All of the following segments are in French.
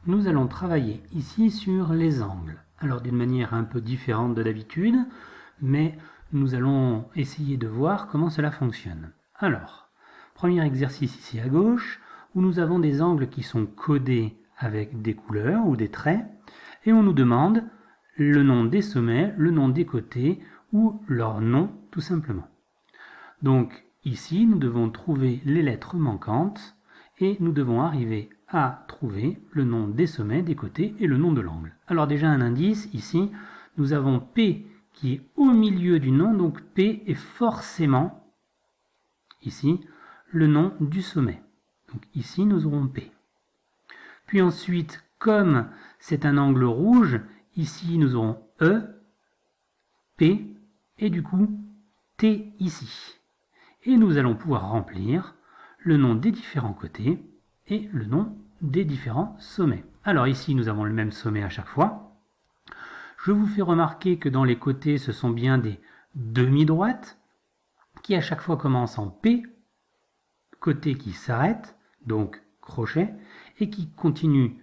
nous allons travailler ici sur les angles. Alors d'une manière un peu différente de d'habitude, mais nous allons essayer de voir comment cela fonctionne. Alors, premier exercice ici à gauche, où nous avons des angles qui sont codés avec des couleurs ou des traits, et on nous demande le nom des sommets, le nom des côtés, ou leur nom tout simplement. Donc ici, nous devons trouver les lettres manquantes, et nous devons arriver à trouver le nom des sommets, des côtés et le nom de l'angle. Alors déjà un indice, ici, nous avons P qui est au milieu du nom, donc P est forcément, ici, le nom du sommet. Donc ici, nous aurons P. Puis ensuite, comme c'est un angle rouge, ici, nous aurons E, P, et du coup, T ici. Et nous allons pouvoir remplir le nom des différents côtés et le nom des différents sommets. Alors ici, nous avons le même sommet à chaque fois. Je vous fais remarquer que dans les côtés, ce sont bien des demi-droites qui à chaque fois commencent en P, côté qui s'arrête, donc crochet, et qui continue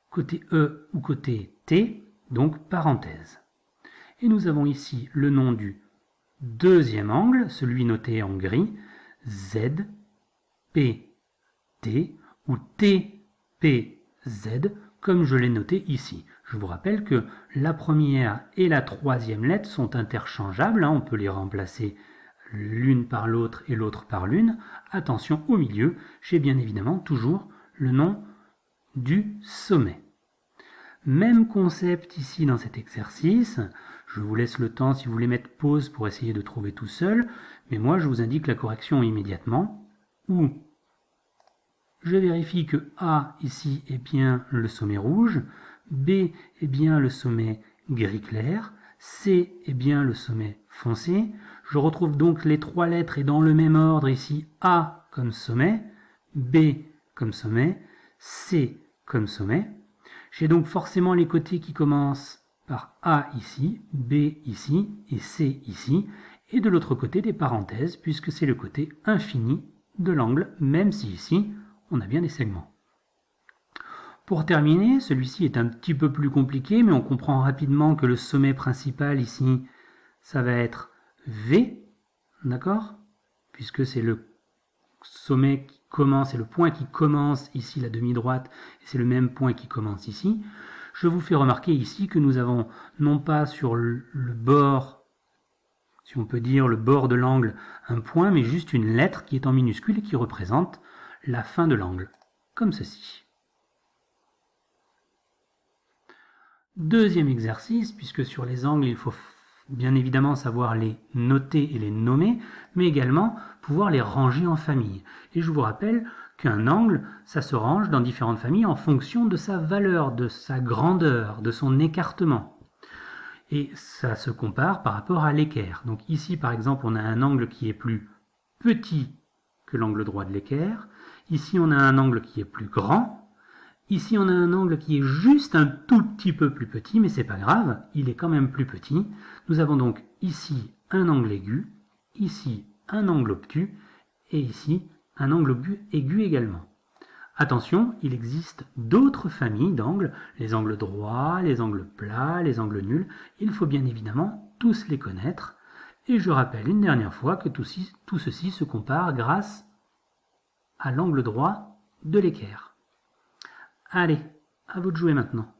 côté E ou côté T, donc parenthèse. Et nous avons ici le nom du deuxième angle, celui noté en gris, Z, P, T, ou T, P, Z, comme je l'ai noté ici. Je vous rappelle que la première et la troisième lettre sont interchangeables, on peut les remplacer l'une par l'autre et l'autre par l'une. Attention, au milieu, j'ai bien évidemment toujours le nom du sommet. Même concept ici dans cet exercice. Je vous laisse le temps si vous voulez mettre pause pour essayer de trouver tout seul, mais moi je vous indique la correction immédiatement, où je vérifie que A ici est bien le sommet rouge, B est bien le sommet gris clair, C est bien le sommet foncé. Je retrouve donc les trois lettres et dans le même ordre ici A comme sommet, B comme sommet, C comme sommet. J'ai donc forcément les côtés qui commencent par A ici, B ici et C ici, et de l'autre côté des parenthèses puisque c'est le côté infini de l'angle, même si ici on a bien des segments. Pour terminer, celui-ci est un petit peu plus compliqué, mais on comprend rapidement que le sommet principal ici, ça va être V, d'accord? Puisque c'est le sommet qui commence, c'est le point qui commence ici la demi-droite, et c'est le même point qui commence ici. Je vous fais remarquer ici que nous avons non pas sur le bord, si on peut dire le bord de l'angle, un point, mais juste une lettre qui est en minuscule et qui représente la fin de l'angle, comme ceci. Deuxième exercice, puisque sur les angles, il faut bien évidemment savoir les noter et les nommer, mais également pouvoir les ranger en famille. Et je vous rappelle qu'un angle, ça se range dans différentes familles en fonction de sa valeur, de sa grandeur, de son écartement. Et ça se compare par rapport à l'équerre. Donc ici, par exemple, on a un angle qui est plus petit que l'angle droit de l'équerre. Ici, on a un angle qui est plus grand. Ici, on a un angle qui est juste un tout petit peu plus petit, mais c'est pas grave, il est quand même plus petit. Nous avons donc ici un angle aigu, ici un angle obtus, et ici un angle aigu également. Attention, il existe d'autres familles d'angles, les angles droits, les angles plats, les angles nuls. Il faut bien évidemment tous les connaître. Et je rappelle une dernière fois que tout ceci se compare grâce à l'angle droit de l'équerre. Allez, à vous de jouer maintenant.